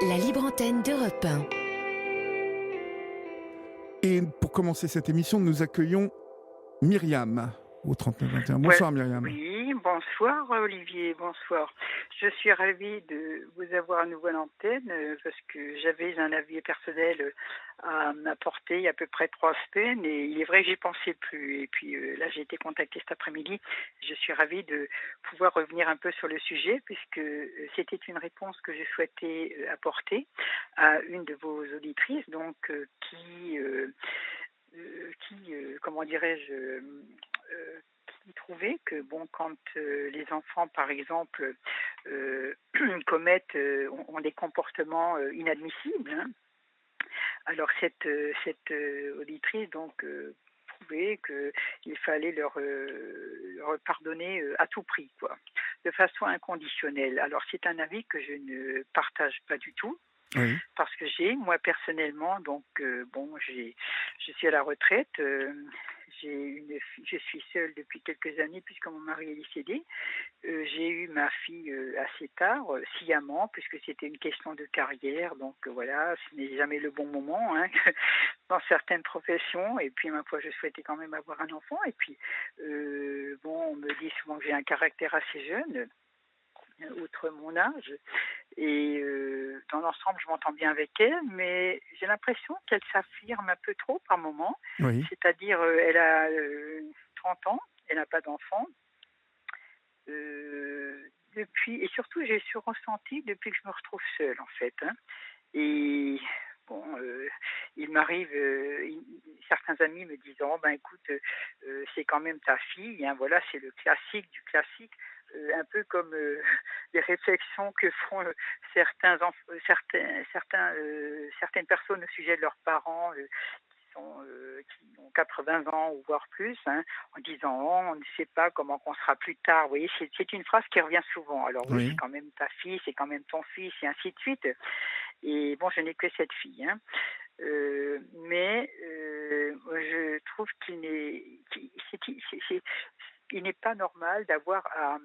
La libre antenne d'Europe 1. Et pour commencer cette émission, nous accueillons Myriam au 3921. Ouais, Bonsoir Myriam. oui, bonsoir Olivier, bonsoir. Je suis ravie de vous avoir à nouveau à l'antenne parce que j'avais un avis personnel à m'apporter il y a à peu près 3 semaines et il est vrai que j'y pensais plus. Et puis là, j'ai été contactée cet après-midi. Je suis ravie de pouvoir revenir un peu sur le sujet puisque c'était une réponse que je souhaitais apporter à une de vos auditrices, donc comment dirais-je, qui trouvait que bon, quand les enfants, par exemple, ont des comportements inadmissibles, hein, alors cette auditrice donc trouvait qu'il fallait leur pardonner à tout prix, quoi, de façon inconditionnelle. Alors c'est un avis que je ne partage pas du tout. Oui. Parce que moi personnellement, donc je suis à la retraite, je suis seule depuis quelques années puisque mon mari est décédé. J'ai eu ma fille assez tard, sciemment, puisque c'était une question de carrière, donc voilà, ce n'est jamais le bon moment, hein, dans certaines professions. Et puis ma foi, je souhaitais quand même avoir un enfant. Et puis on me dit souvent que j'ai un caractère assez jeune, outre mon âge. Et dans l'ensemble, je m'entends bien avec elle, mais j'ai l'impression qu'elle s'affirme un peu trop par moment. Oui. C'est-à-dire, elle a 30 ans, elle n'a pas d'enfant. Et surtout, j'ai ressenti depuis que je me retrouve seule, en fait. Hein. Et bon, il m'arrive, certains amis me disent, oh, ben écoute, c'est quand même ta fille, hein, voilà, c'est le classique du classique. Un peu comme les réflexions que font certaines personnes au sujet de leurs parents qui ont 80 ans ou voire plus, hein, en disant oh, on ne sait pas comment on sera plus tard. Vous voyez, c'est une phrase qui revient souvent. Alors oui, c'est Oui. quand même ta fille, c'est quand même ton fils, et ainsi de suite. Et bon, je n'ai que cette fille, hein. Mais je trouve il n'est pas normal d'avoir à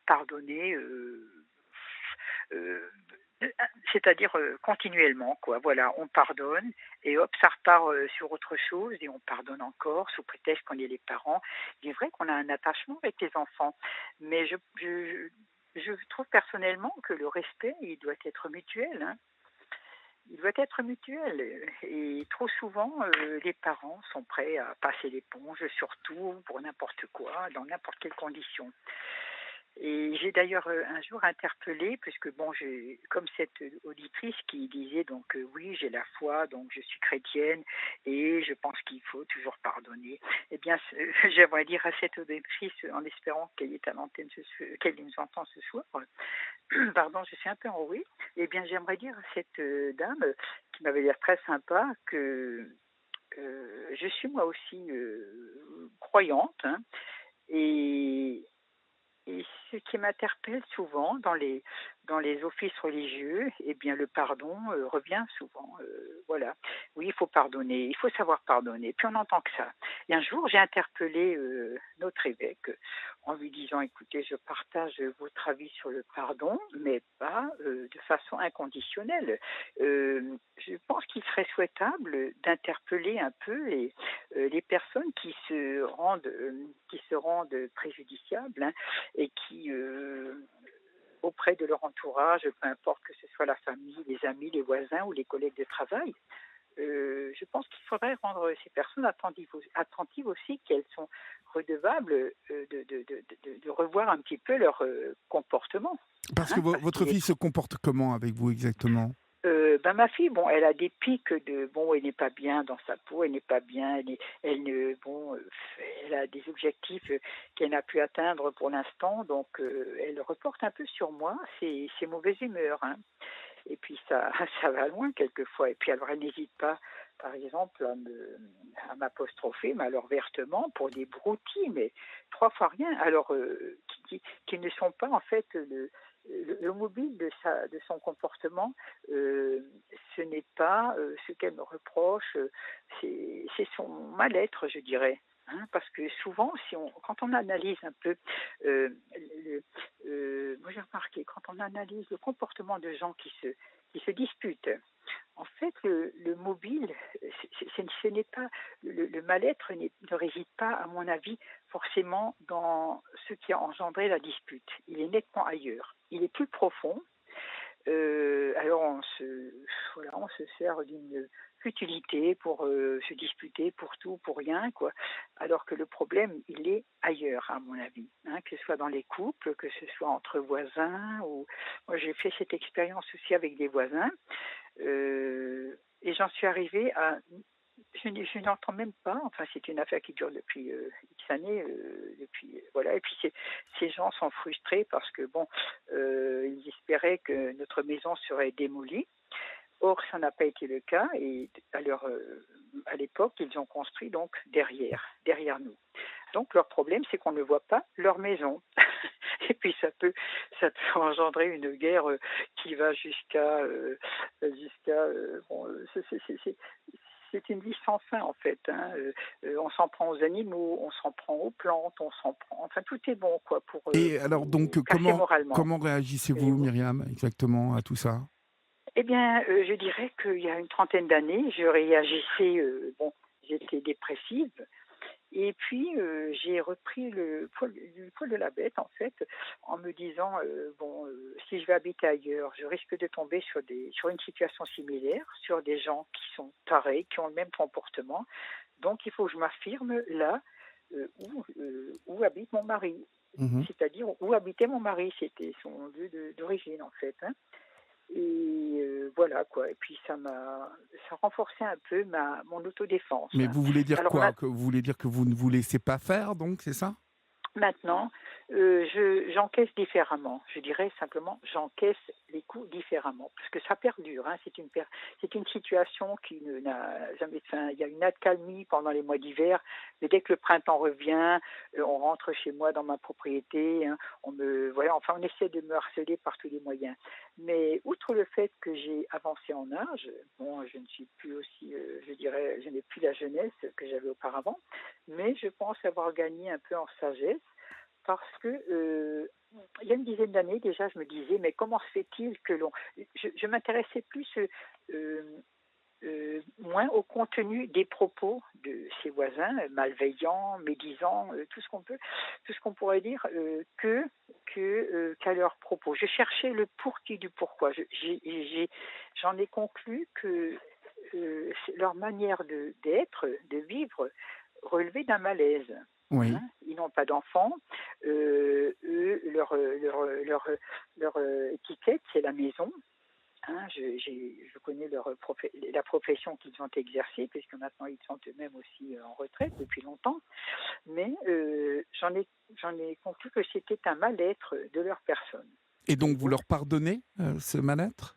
pardonner, euh, c'est-à-dire continuellement, quoi. Voilà, on pardonne et hop, ça repart sur autre chose et on pardonne encore sous prétexte qu'on est les parents. Il est vrai qu'on a un attachement avec les enfants, mais je trouve personnellement que le respect, il doit être mutuel, hein. Il doit être mutuel et trop souvent, les parents sont prêts à passer l'éponge sur tout, pour n'importe quoi, dans n'importe quelle condition. Et j'ai d'ailleurs un jour interpellé, puisque bon, j'ai comme cette auditrice qui disait donc oui, j'ai la foi, donc je suis chrétienne et je pense qu'il faut toujours pardonner. Eh bien, j'aimerais dire à cette auditrice, en espérant qu'elle est à l'antenne, qu'elle nous entend ce soir, pardon, je suis un peu enrouée. Eh bien, j'aimerais dire à cette dame qui m'avait l'air très sympa que je suis moi aussi croyante, hein, et et ce qui m'interpelle souvent dans les offices religieux, eh bien le pardon revient souvent. Voilà. Oui, il faut pardonner, il faut savoir pardonner. Puis on n'entend que ça. Et un jour, j'ai interpellé notre évêque en lui disant, écoutez, je partage votre avis sur le pardon, mais pas de façon inconditionnelle. Je pense qu'il serait souhaitable d'interpeller un peu les personnes qui se rendent préjudiciables, hein, et qui, auprès de leur entourage, peu importe que ce soit la famille, les amis, les voisins ou les collègues de travail, je pense qu'il faudrait rendre ces personnes attentives aussi qu'elles sont redevables de revoir un petit peu leur comportement. Parce que Hein, parce votre qu'il est fille se comporte comment avec vous exactement? ma fille, bon, elle a des pics de, bon, elle n'est pas bien dans sa peau, elle n'est pas bien, elle a des objectifs qu'elle n'a pu atteindre pour l'instant, donc elle reporte un peu sur moi ses mauvaises humeurs, hein. Et puis ça, ça va loin quelquefois. Et puis alors elle n'hésite pas, par exemple, à m'apostropher, mais alors vertement, pour des broutilles, mais 3 fois rien. Alors qui ne sont pas en fait le mobile de son comportement. Ce n'est pas ce qu'elle me reproche, c'est son mal-être, je dirais. hein, parce que souvent, quand on analyse un peu, moi j'ai remarqué, quand on analyse le comportement de gens qui se disputent, en fait, le mobile, ce n'est pas le mal-être ne réside pas, à mon avis, forcément dans ce qui a engendré la dispute. Il est nettement ailleurs. Il est plus profond. Alors on se sert d'une futilité pour se disputer pour tout, pour rien, quoi. Alors que le problème, il est ailleurs, à mon avis, hein, que ce soit dans les couples, que ce soit entre voisins. Ou moi, j'ai fait cette expérience aussi avec des voisins, et j'en suis arrivée à je n'entends même pas, enfin c'est une affaire qui dure depuis X années, voilà, et puis ces gens sont frustrés parce que bon, ils espéraient que notre maison serait démolie. Or, ça n'a pas été le cas, et à l'époque, ils ont construit donc derrière nous. Donc leur problème, c'est qu'on ne voit pas leur maison. Et puis ça peut engendrer une guerre qui va bon, c'est une vie sans fin en fait, hein. On s'en prend aux animaux, on s'en prend aux plantes, on s'en prend. Enfin, tout est bon quoi Et pour alors donc, nous casser moralement. comment Et réagissez-vous, Myriam, exactement à tout ça? Eh bien, je dirais qu'il y a une trentaine d'années, je réagissais. Bon, j'étais dépressive. Et puis, j'ai repris le poil de la bête, en fait, en me disant, bon, si je vais habiter ailleurs, je risque de tomber sur une situation similaire, sur des gens qui sont tarés, qui ont le même comportement. Donc, il faut que je m'affirme là où habite mon mari. Mhm. C'est-à-dire où habitait mon mari, c'était son lieu d'origine, en fait, hein. Et voilà, quoi. Et puis, ça renforçait un peu mon autodéfense, Mais hein. vous voulez dire Alors, quoi? Que vous voulez dire que vous ne vous laissez pas faire, donc, c'est ça? maintenant, j'encaisse différemment. Je dirais simplement, j'encaisse les coups différemment, parce que ça perdure, hein. C'est une situation qui n'a jamais de fin. Il y a une accalmie pendant les mois d'hiver, mais dès que le printemps revient, on rentre chez moi dans ma propriété, hein. Voilà, enfin, on essaie de me harceler par tous les moyens. Mais outre le fait que j'ai avancé en âge, bon, je ne suis plus aussi, je dirais, je n'ai plus la jeunesse que j'avais auparavant, mais je pense avoir gagné un peu en sagesse parce que il y a une dizaine d'années déjà, je me disais, mais comment se fait-il que je m'intéressais plus, euh, moins au contenu des propos de ses voisins, malveillants, médisants, tout ce qu'on pourrait dire, qu'à leurs propos. Je cherchais le pour qui du pourquoi. J'en ai conclu que leur manière d'être, de vivre, relevait d'un malaise. Oui. Hein. Ils n'ont pas d'enfants. Eux, leur étiquette, c'est la maison. Hein, je connais la profession qu'ils ont exercée, puisque maintenant ils sont eux-mêmes aussi en retraite depuis longtemps. Mais j'en ai conclu que c'était un mal-être de leur personne. Et donc, vous Voyez-vous. leur pardonnez ce mal-être?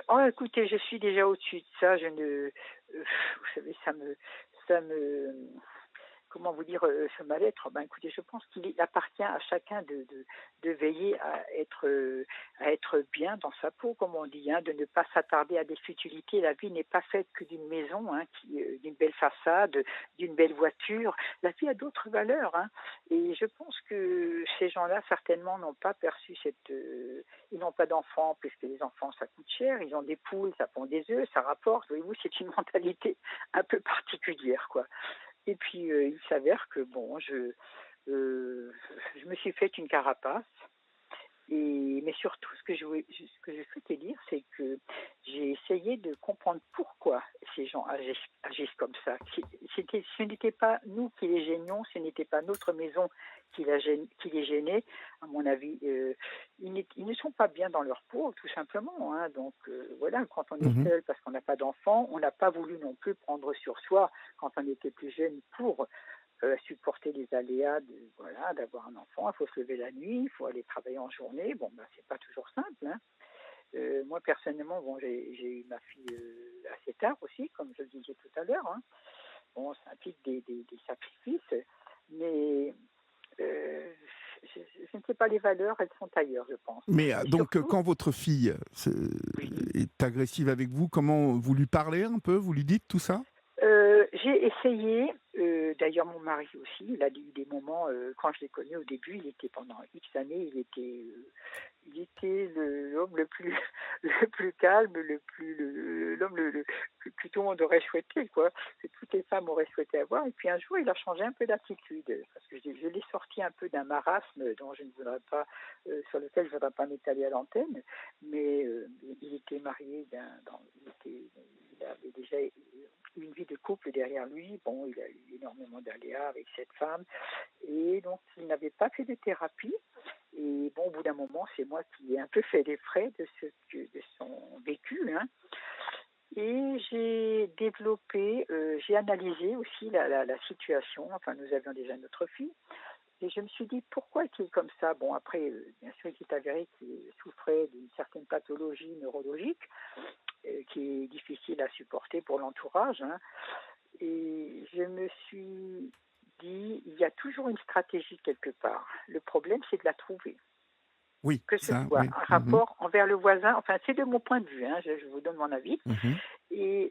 Oh, écoutez, je suis déjà au-dessus de ça. Vous savez, ça me, comment vous dire, ce mal-être. Ben, écoutez, je pense qu'il appartient à chacun de veiller à être bien dans sa peau, comme on dit, hein, de ne pas s'attarder à des futilités. La vie n'est pas faite que d'une maison, hein, d'une belle façade, d'une belle voiture. La vie a d'autres valeurs, hein, et je pense que ces gens-là, certainement, n'ont pas perçu ils n'ont pas d'enfants, puisque les enfants, ça coûte cher. Ils ont des poules, ça pond des œufs, ça rapporte. Voyez-vous, c'est une mentalité un peu particulière, quoi. Et puis, il s'avère que, bon, je me suis fait une carapace. Mais surtout, ce que je souhaitais dire, c'est que j'ai essayé de comprendre pourquoi ces gens agissent comme ça. Ce n'était pas nous qui les gênions, ce n'était pas notre maison qui les gênait. À mon avis, ils ne sont pas bien dans leur peau, tout simplement, hein. Donc, voilà, quand on est Mhm. seul parce qu'on n'a pas d'enfant, on n'a pas voulu non plus prendre sur soi, quand on était plus jeune, pour supporter les aléas voilà, d'avoir un enfant. Il faut se lever la nuit, il faut aller travailler en journée. Bon, ben, c'est pas toujours simple, hein. Moi, personnellement, bon, j'ai eu ma fille assez tard aussi, comme je le disais tout à l'heure, hein. Bon, ça implique des sacrifices, mais je ne sais pas, les valeurs, elles sont ailleurs, je pense. Mais Et donc, surtout, quand votre fille oui, est agressive avec vous, comment vous lui parlez un peu? Vous lui dites tout ça? J'ai essayé, d'ailleurs mon mari aussi, il a eu des moments, quand je l'ai connu au début, il était pendant X années, il était l'homme le plus le plus calme, l'homme que tout le monde aurait souhaité, quoi, que toutes les femmes auraient souhaité avoir. Et puis un jour, il a changé un peu d'attitude, parce que je l'ai sorti un peu d'un marasme dont je ne voudrais pas, sur lequel je ne voudrais pas m'étaler à l'antenne, mais il était marié, il avait déjà une vie de couple derrière lui. Bon, il a eu énormément d'aléas avec cette femme, et donc il n'avait pas fait de thérapie. Et bon, au bout d'un moment, c'est moi qui ai un peu fait les frais de son vécu, hein. Et j'ai analysé aussi la situation. Enfin, nous avions déjà notre fille. Et je me suis dit, pourquoi est-il comme ça? Bon, après, bien sûr, il est avéré qu'il souffrait d'une certaine pathologie neurologique qui est difficile à supporter pour l'entourage, hein. Et je me suis dit, il y a toujours une stratégie quelque part. Le problème, c'est de la trouver. Oui, Que ce ça, soit oui. un rapport envers le voisin, enfin, c'est de mon point de vue, hein, je vous donne mon avis. Mhm. Et,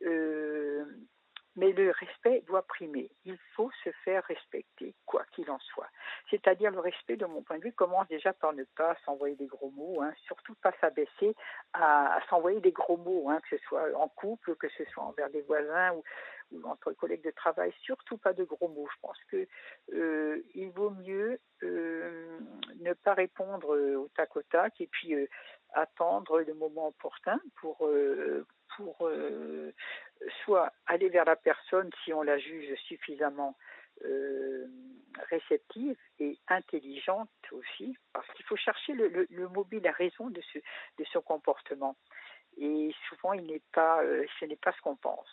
mais le respect doit primer. Il faut se faire respecter, quoi qu'il en soit. C'est-à-dire le respect, de mon point de vue, commence déjà par ne pas s'envoyer des gros mots, hein, surtout pas s'abaisser à s'envoyer des gros mots, hein, que ce soit en couple, que ce soit envers des voisins ou entre collègues de travail, surtout pas de gros mots. Je pense que il vaut mieux ne pas répondre au tac au tac et puis attendre le moment opportun pour soit aller vers la personne si on la juge suffisamment réceptive et intelligente aussi, parce qu'il faut chercher le mobile, la raison de ce comportement. Et souvent, ce n'est pas ce qu'on pense.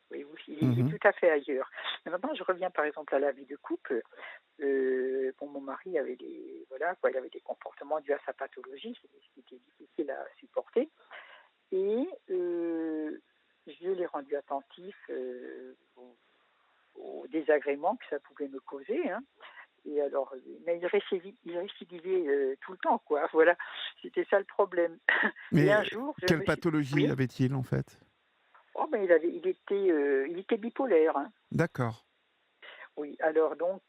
Voyez-vous, il est Mhm. tout à fait ailleurs. Mais maintenant, je reviens par exemple à la vie de couple. Bon, mon mari avait il avait des comportements dus à sa pathologie, ce qui était difficile à supporter. Et je l'ai rendu attentif aux désagréments que ça pouvait me causer, hein. Et alors, mais il récidivait tout le temps, quoi. Voilà, c'était ça le problème. Et un Mais jour, je quelle me suis, pathologie oui, avait-il en fait? oh, mais il était bipolaire, hein. D'accord. Oui, alors donc,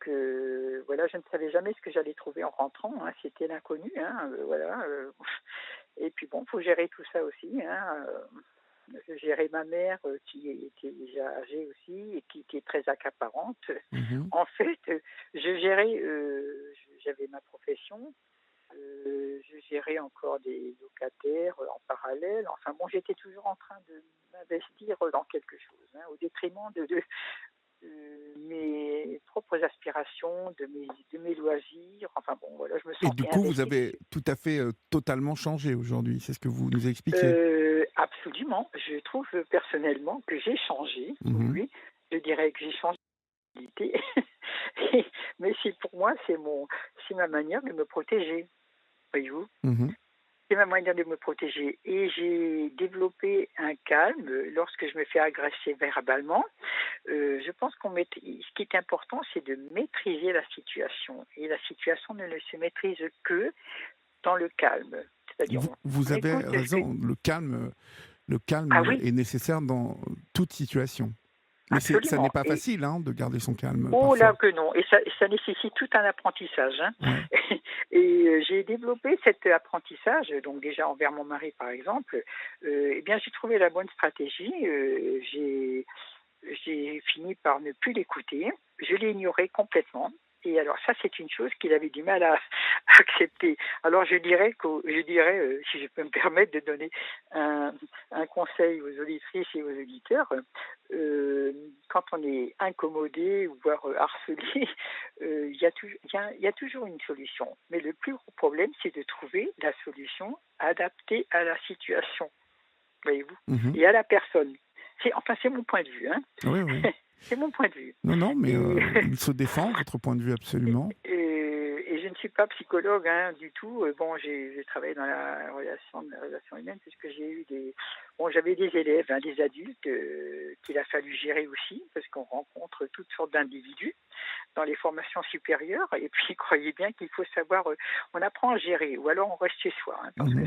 voilà, je ne savais jamais ce que j'allais trouver en rentrant, hein. C'était l'inconnu, hein, voilà. Et puis bon, faut gérer tout ça aussi, hein. Je gérais ma mère qui était déjà âgée aussi et qui est très accaparante. Mhm. En fait, je gérais, j'avais ma profession, je gérais encore des locataires en parallèle. Enfin bon, j'étais toujours en train de m'investir dans quelque chose, hein, au détriment de mes propres aspirations, de mes loisirs. Enfin bon, voilà, je me Et du sentais coup, vous investie avez dessus. tout à fait, totalement changé aujourd'hui, c'est ce que vous nous expliquez? Absolument. Je trouve personnellement que j'ai changé. Oui, Mhm. oui. Je dirais que j'ai changé de personnalité. Mais pour moi, c'est ma manière de me protéger. Voyez-vous? Mhm. C'est ma manière de me protéger. Et j'ai développé un calme lorsque je me fais agresser verbalement. Je pense ce qui est important, c'est de maîtriser la situation. Et la situation ne se maîtrise que dans le calme. C'est-à-dire, Vous on avez écoute ce que... raison, le Ah calme oui, est nécessaire dans toute situation. Mais ça n'est absolument. pas Et facile, hein, de garder son calme oh là parfois. que non. Et ça nécessite tout un apprentissage, hein. Ouais. Et j'ai développé cet apprentissage, donc déjà envers mon mari par exemple. Eh bien, j'ai trouvé la bonne stratégie. J'ai fini par ne plus l'écouter. Je l'ai ignoré complètement. Et alors ça, c'est une chose qu'il avait du mal à accepter. Alors si je peux me permettre de donner un, un conseil aux auditrices et aux auditeurs, quand on est incommodé ou voire harcelé, il y a toujours une solution. Mais le plus gros problème, c'est de trouver la solution adaptée à la situation, voyez-vous, Mhm. et à la personne. C'est mon point de vue, hein. Oui, oui. C'est mon point de vue. Non, non, mais Et, il se défend, votre point de vue, absolument. et je ne suis pas psychologue, hein, du tout. Bon, j'ai travaillé dans la relation humaine puisque j'ai eu Bon, j'avais des élèves, hein, des adultes qu'il a fallu gérer aussi, parce qu'on rencontre toutes sortes d'individus dans les formations supérieures. Et puis, croyez bien qu'il faut savoir, on apprend à gérer, ou alors on reste chez soi, hein, parce que Mhm, euh,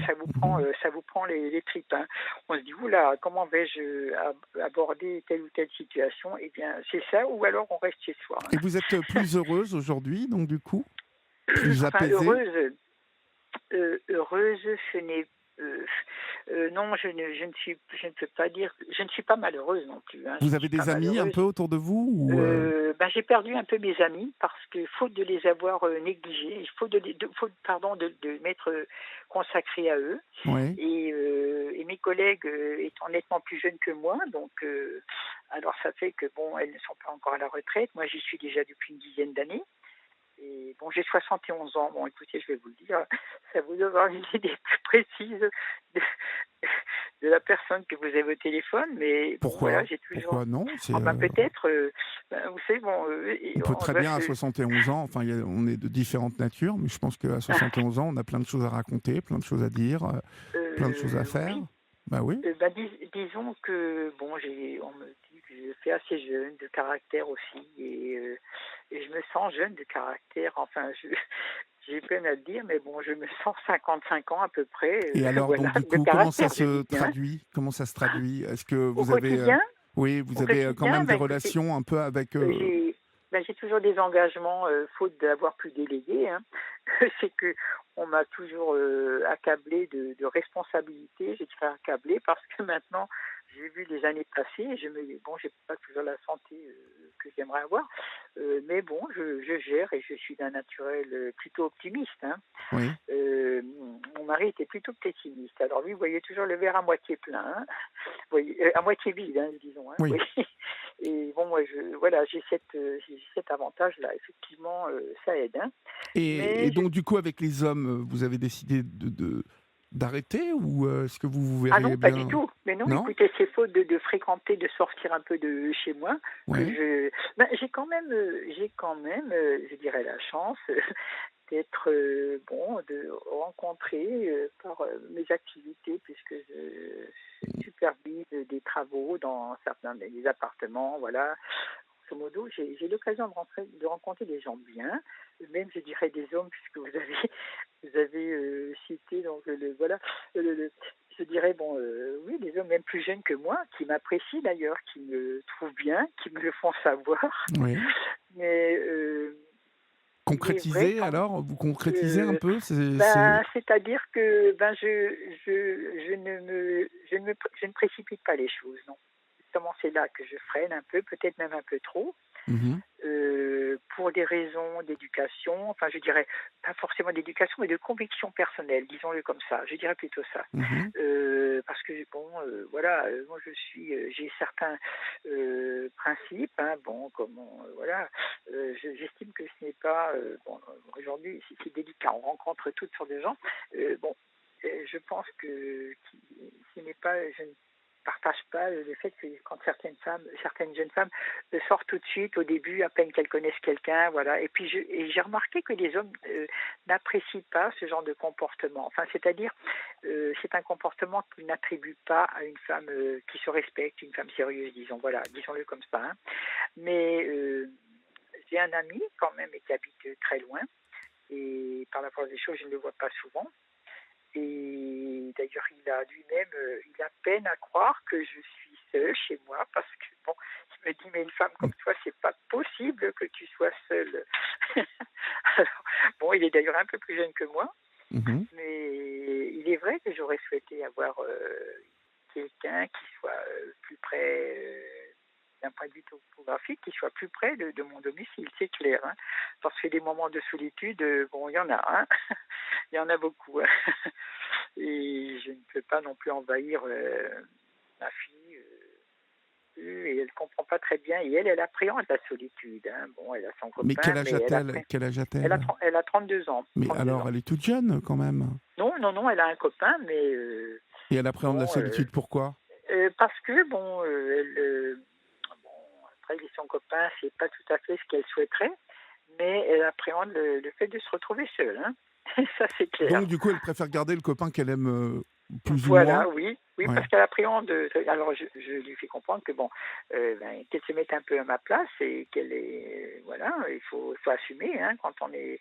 mhm. ça vous prend les tripes. Hein. On se dit, oula, comment vais-je aborder telle ou telle situation? Eh bien, c'est ça, ou alors on reste chez soi. Et Hein. vous êtes plus heureuse aujourd'hui, donc du coup, plus Enfin, apaisée? heureuse, ce n'est non, je ne peux pas dire, je ne suis pas malheureuse non plus. Hein, je Vous ne avez suis pas des amis un malheureuse. peu autour de vous ou J'ai perdu un peu mes amis parce que faute de les avoir négligés, faute faute, pardon, de m'être consacrée à eux Ouais. et mes collègues étant nettement plus jeunes que moi, donc alors ça fait que bon, elles ne sont pas encore à la retraite. Moi, j'y suis déjà depuis une dizaine d'années. Et bon, j'ai 71 ans. Bon, écoutez, je vais vous le dire, ça vous donne une idée plus précise de, de la personne que vous avez au téléphone. Mais bon, voilà, Pourquoi? j'ai toujours. Pourquoi non? Enfin, peut-être, vous savez, bon, On peut très bien à 71 ans, enfin, on est de différentes natures, mais je pense qu'à 71 ans, on a plein de choses à raconter, plein de choses à dire, plein de choses à faire. oui. Bah oui. Disons que bon, on me dit que je fais assez jeune de caractère aussi, et je me sens jeune de caractère. Enfin, j'ai peine à le dire, mais bon, je me sens 55 ans à peu près, Et alors, donc, voilà, du de coup, comment ça caractère, je se dis bien. traduit? Comment ça se traduit? Est-ce que Au vous avez, quotidien, oui, vous au avez quand quotidien, même des ben écoutez, relations un peu avec, j'ai toujours des engagements, faute d'avoir pu déléguer. Hein. C'est que on m'a toujours accablé de responsabilités. J'ai été accablé parce que maintenant, j'ai vu les années passer. Et je me dis, bon, j'ai pas toujours la santé que j'aimerais avoir, mais bon, je gère et je suis d'un naturel plutôt optimiste. Hein. oui. Euh, Mon mari était plutôt pessimiste. Alors lui, vous voyez toujours le verre à moitié plein, hein. Vous voyez, à moitié vide, hein, disons. Hein, Oui. oui. Et bon, moi, voilà, j'ai cet avantage-là. Effectivement, ça aide. Hein. Et Mais donc, du coup, avec les hommes, vous avez décidé d'arrêter ou est-ce que vous vous ah verriez non, pas du bien? tout. Mais non, Non? écoutez, c'est faute de fréquenter, de sortir un peu de chez moi que Ouais. j'ai quand même, je dirais, la chance d'être bon, de rencontrer par mes activités, puisque je supervise des travaux dans certains des appartements, voilà. Grosso modo, j'ai l'occasion de rencontrer des gens bien, même je dirais des hommes, puisque vous avez cité donc voilà, le, je dirais bon, oui, des hommes même plus jeunes que moi, qui m'apprécient d'ailleurs, qui me trouvent bien, qui me le font savoir, Oui. mais il est vrai Concrétiser quand alors? Vous concrétisez un euh, peu? C'est... c'est-à-dire que je ne précipite pas les choses, non. Justement, c'est là que je freine un peu, peut-être même un peu trop, Mhm. pour des raisons d'éducation, enfin je dirais pas forcément d'éducation, mais de conviction personnelle, disons-le comme ça, je dirais plutôt ça. Mhm. Parce que bon, voilà, moi j'ai certains principes, hein, bon, voilà, j'estime que ce n'est pas, bon, aujourd'hui c'est délicat, on rencontre toutes sortes de gens, bon, je pense que ce n'est pas, je ne partage pas le fait que quand certaines jeunes femmes sortent tout de suite au début, à peine qu'elles connaissent quelqu'un, voilà. Et puis j'ai remarqué que les hommes n'apprécient pas ce genre de comportement. Enfin, c'est-à-dire, c'est un comportement qu'ils n'attribuent pas à une femme qui se respecte, une femme sérieuse, disons. Voilà, disons-le comme ça. Hein. Mais j'ai un ami quand même et qui habite très loin. Et par la force des choses, je ne le vois pas souvent. Et d'ailleurs, il a lui-même, il a peine à croire que je suis seule chez moi parce que bon, il me dit mais une femme comme toi, c'est pas possible que tu sois seule. Alors, bon, il est d'ailleurs un peu plus jeune que moi, Mhm. mais il est vrai que j'aurais souhaité avoir quelqu'un qui soit plus près. D'un point de vue topographique, qui soit plus près de mon domicile, c'est clair. Hein. Parce que des moments de solitude, bon, il y en a, hein. Il y en a beaucoup. Hein. Et je ne peux pas non plus envahir ma fille. Et elle ne comprend pas très bien. Et elle appréhende la solitude. Hein. Bon, elle a son Mais copain, quel âge mais a-t-elle? Quel âge a-t-elle? elle a 32 ans. Mais 32 alors, ans. elle est toute jeune quand même. Non, non, non, elle a un copain, mais Et elle appréhende la bon, solitude, pourquoi? parce que, bon, bon, après, son copain, c'est pas tout à fait ce qu'elle souhaiterait, mais elle appréhende le fait de se retrouver seule. Hein. Ça, c'est clair. Donc, du coup, elle préfère garder le copain qu'elle aime plus ou moins. Voilà, oui. Oui, Ouais. parce qu'elle appréhende. Alors, je lui fais comprendre que bon, qu'elle se mette un peu à ma place et qu'elle est, voilà, il faut assumer, hein, quand on est,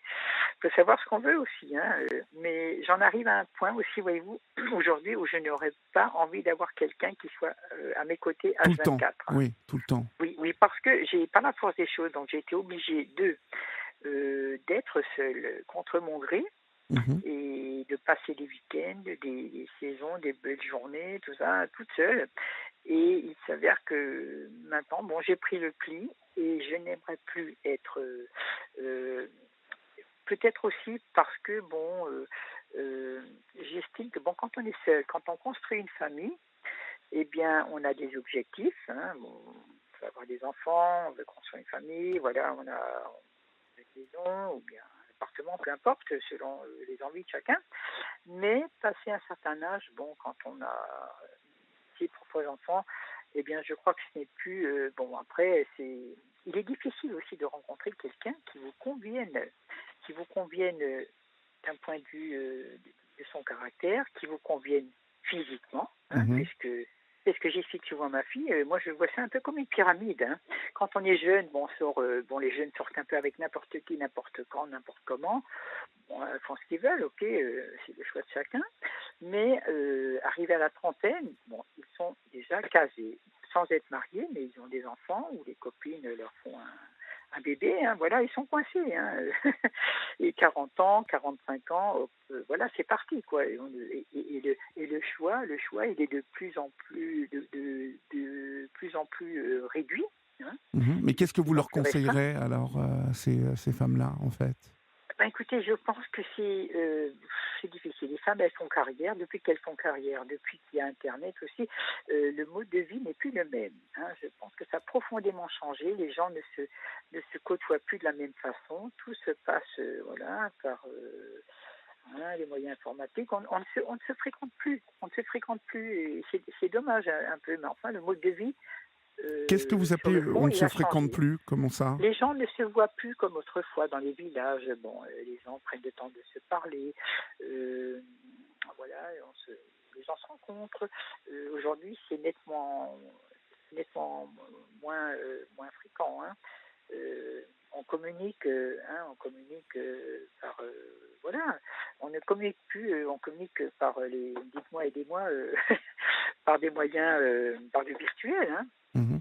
faut savoir ce qu'on veut aussi, hein. Mais j'en arrive à un point aussi, voyez-vous, aujourd'hui où je n'aurais pas envie d'avoir quelqu'un qui soit à mes côtés Tout le temps. H24. Hein. Oui, tout le temps. Oui, oui, parce que j'ai pas la force des choses, donc j'ai été obligée d'être seule contre mon gré Mhm. et de passer des week-ends, des saisons, des belles journées, tout ça, toute seule. Et il s'avère que maintenant, bon, j'ai pris le pli et je n'aimerais plus être. Euh, Peut-être aussi parce que, bon, j'estime que, bon, quand on est seul, quand on construit une famille, eh bien, on a des objectifs. Hein, bon, on veut avoir des enfants, on veut construire une famille, voilà, on a une maison ou bien un appartement, peu importe, selon les envies de chacun. Mais passé un certain âge, bon, quand on a ses propres enfants, eh bien, je crois que ce n'est plus bon. Après, il est difficile aussi de rencontrer quelqu'un qui vous convienne d'un point de vue de son caractère, qui vous convienne physiquement, hein, Mhm. puisque c'est ce que j'explique souvent à ma fille. Moi, je vois ça un peu comme une pyramide. Hein. Quand on est jeune, bon, bon, les jeunes sortent un peu avec n'importe qui, n'importe quand, n'importe comment. Bon, ils font ce qu'ils veulent, ok, c'est le choix de chacun. Mais arrivés à la trentaine, bon, ils sont déjà casés, sans être mariés, mais ils ont des enfants ou les copines leur font un bébé. Hein, voilà, ils sont coincés. Hein. Et 40 ans, 45 ans, hop, voilà, c'est parti, quoi. Et le choix, il est de plus en plus, de plus en plus réduit. Hein, Mhm. Mais et de qu'est-ce que vous plus en leur plus restreint. conseillerez alors à ces femmes-là, en fait? Ben, écoutez, je pense que c'est difficile. Les femmes, elles font carrière. Depuis qu'elles font carrière, depuis qu'il y a Internet aussi, le mode de vie n'est plus le même. Hein. Je pense que ça a profondément changé. Les gens ne se côtoient plus de la même façon. Tout se passe voilà, par hein, les moyens informatiques. On ne se fréquente plus. On ne se fréquente plus. Et c'est dommage un peu. Mais enfin, le mode de vie, Qu'est-ce que vous sur appelez le on fond, ne il se a fréquente changé. plus? Comment ça? Les gens ne se voient plus comme autrefois dans les villages. Bon, les gens prennent le temps de se parler. Euh, voilà, les gens se rencontrent. Aujourd'hui, c'est nettement moins fréquent. Hein. On communique par voilà. On ne communique plus, on communique par les dites-moi et des-moi par des moyens, par du virtuel, hein, Mhm.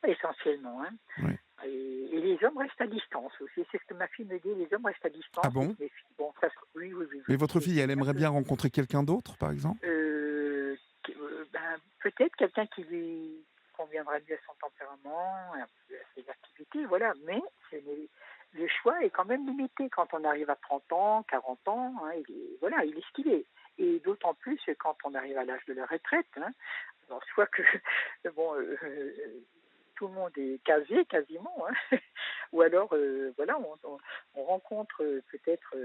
essentiellement. Hein. Ouais. Et les hommes restent à distance aussi. C'est ce que ma fille me dit. Les hommes restent à Ah distance et bon? se méfient. Bon, ça, oui, oui, oui, Mais oui. votre fille, elle C'est un aimerait peu. bien rencontrer quelqu'un d'autre, par exemple? Ben, peut-être quelqu'un qui lui conviendra mieux à son tempérament, un peu à ses activités, voilà. Mais le choix est quand même limité quand on arrive à 30 ans, 40 ans. Hein, voilà, il est ce qu'il est. Et d'autant plus quand on arrive à l'âge de la retraite. Hein. Alors, soit que bon, tout le monde est casé quasiment, hein. Ou alors voilà, on rencontre peut-être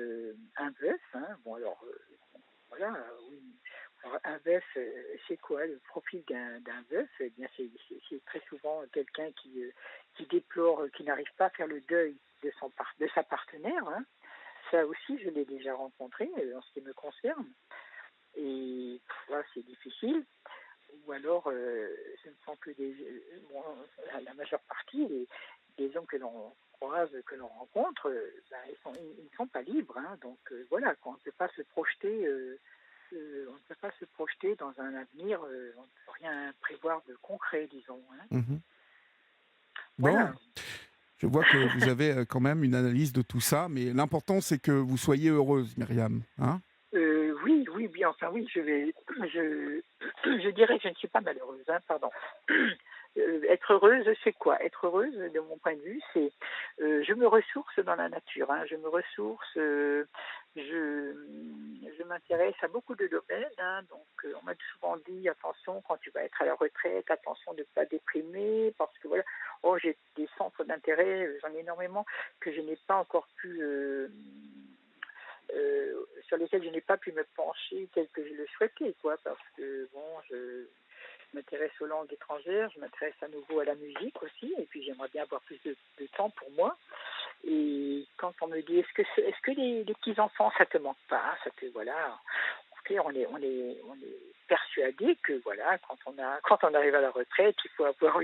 un veuf. Hein. Bon alors voilà, oui. Alors, un veuf, c'est quoi le profil d'un veuf? Eh bien, c'est très souvent quelqu'un qui déplore, qui n'arrive pas à faire le deuil de sa partenaire. Hein. Ça aussi, je l'ai déjà rencontré en ce qui me concerne. Et voilà, c'est difficile. Ou alors, ce ne sont que bon, la majeure partie des hommes que l'on croise, que l'on rencontre, ben, ils ne sont pas libres. Hein. Donc voilà, on ne peut pas se projeter. On ne peut pas se projeter dans un avenir, on ne peut rien prévoir de concret, disons. Hein. Mhm. Bon, Voilà. je vois que vous avez quand même une analyse de tout ça, mais l'important c'est que vous soyez heureuse, Myriam. Hein? Oui, oui, bien, enfin oui, je, je dirais que je ne suis pas malheureuse, hein, pardon. Être heureuse, c'est quoi? Être heureuse, de mon point de vue, c'est je me ressource dans la nature, hein, je me ressource, je m'intéresse à beaucoup de domaines, hein, donc on m'a souvent dit attention quand tu vas être à la retraite, attention de ne pas déprimer, parce que voilà, oh j'ai des centres d'intérêt, j'en ai énormément que je n'ai pas encore pu sur lesquels je n'ai pas pu me pencher tel que je le souhaitais, quoi, parce que bon, je m'intéresse aux langues étrangères, je m'intéresse à nouveau à la musique aussi, et puis j'aimerais bien avoir plus de temps pour moi. Et quand on me dit est-ce que les petits enfants ça te manque pas, ça te voilà, on est persuadé que voilà, quand on arrive à la retraite, il faut avoir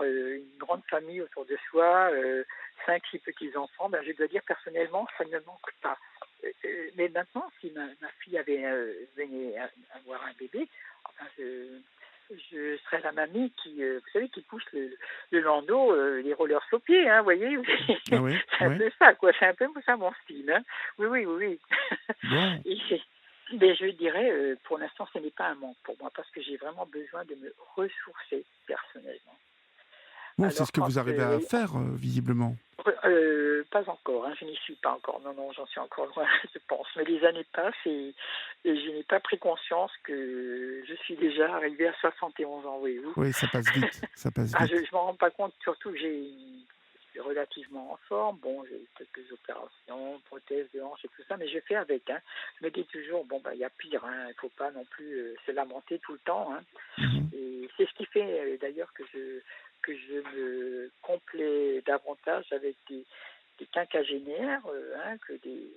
une grande famille autour de soi, 5, 6 petits-enfants. Ben, je dois dire personnellement, ça ne me manque pas. Mais maintenant, si ma fille venait avoir un bébé, enfin, je serais la mamie vous savez, qui pousse le landau, les rollers aux pieds, hein, vous voyez. Ah oui, C'est un oui. peu ça, quoi. C'est un peu ça mon style, hein. Oui, oui, oui, Bon, oui. Mais je dirais, pour l'instant, ce n'est pas un manque pour moi, parce que j'ai vraiment besoin de me ressourcer personnellement. bon, c'est ce Alors que quand, vous arrivez à oui, faire, visiblement. pas encore, hein, je n'y suis pas encore. Non, non, j'en suis encore loin, je pense. Mais les années passent et je n'ai pas pris conscience que je suis déjà arrivée à 71 ans, voyez-vous. Oui, ça passe vite, ça passe Ah, je vite. ne m'en rends pas compte, surtout que je suis relativement en forme. Bon, j'ai eu quelques opérations, prothèses de hanche et tout ça, mais je fais avec. Hein. Je me dis toujours, bon, bah, il y a pire, hein. Il ne faut pas non plus se lamenter tout le temps. Hein. Mhm. Et c'est ce qui fait d'ailleurs que je me complais davantage avec des quinquagénaires que des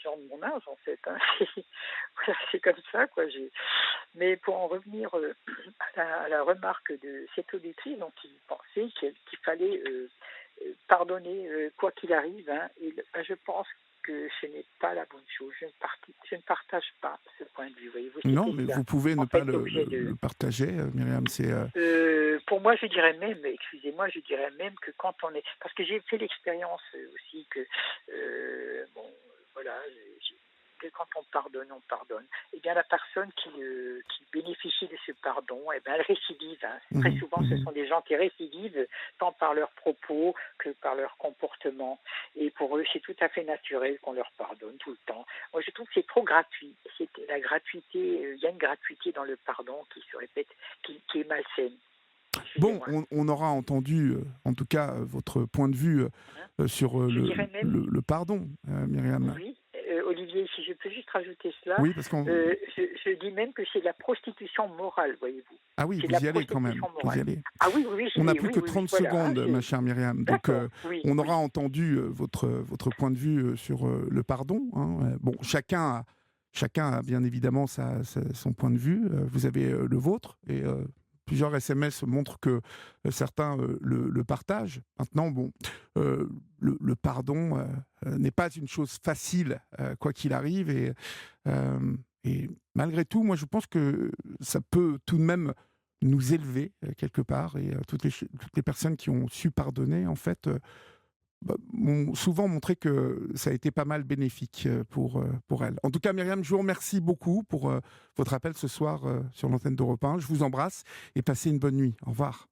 gens de mon âge, en fait. Hein. Voilà, c'est comme ça, quoi. Mais pour en revenir à la remarque de cette auditrice, donc il pensait qu'il fallait pardonner quoi qu'il arrive. Hein, et je pense que ce n'est pas la bonne chose. Je ne partage pas ce point de vue. Voyez-vous, Non, c'était mais ça. vous pouvez ne En pas fait, l'objet de. le partager, Myriam. Pour moi, je dirais même, excusez-moi, je dirais même que quand on est, parce que j'ai fait l'expérience aussi que, bon, voilà, que quand on pardonne, on pardonne. Eh bien, la personne qui bénéficie de ce pardon, eh bien, elle récidive. Hein. Très Mhm, souvent, ce mhm. sont des gens qui récidivent, tant par leurs propos que par leur comportement. Et pour eux, c'est tout à fait naturel qu'on leur pardonne tout le temps. Moi, je trouve que c'est trop gratuit. C'est la gratuité. Il y a une gratuité dans le pardon qui se répète, qui est malsaine. Bon, Excusez-moi. on aura entendu, en tout cas, votre point de vue Hein. sur Je dirais même, le pardon, Myriam. oui, Olivier, si je peux juste rajouter cela, Oui, parce qu'on... je dis même que c'est de la prostitution morale, voyez-vous. Ah oui, C'est de la vous y allez quand même. prostitution Vous y morale. allez. Ah oui, oui, oui, On n'a oui, plus oui, que oui, oui, 30 voilà. Hein, secondes, ma chère Myriam. Donc, d'accord, oui, on oui. aura entendu votre point de vue sur le pardon. Hein. Bon, chacun a bien évidemment son point de vue. Vous avez le vôtre. Et plusieurs SMS montrent que certains le partagent. Maintenant, bon, le pardon n'est pas une chose facile, quoi qu'il arrive. Et malgré tout, moi, je pense que ça peut tout de même nous élever quelque part. Et toutes les personnes qui ont su pardonner, en fait, m'ont souvent montré que ça a été pas mal bénéfique pour elles. En tout cas, Myriam, je vous remercie beaucoup pour votre appel ce soir sur l'antenne d'Europe 1. Je vous embrasse et passez une bonne nuit. Au revoir.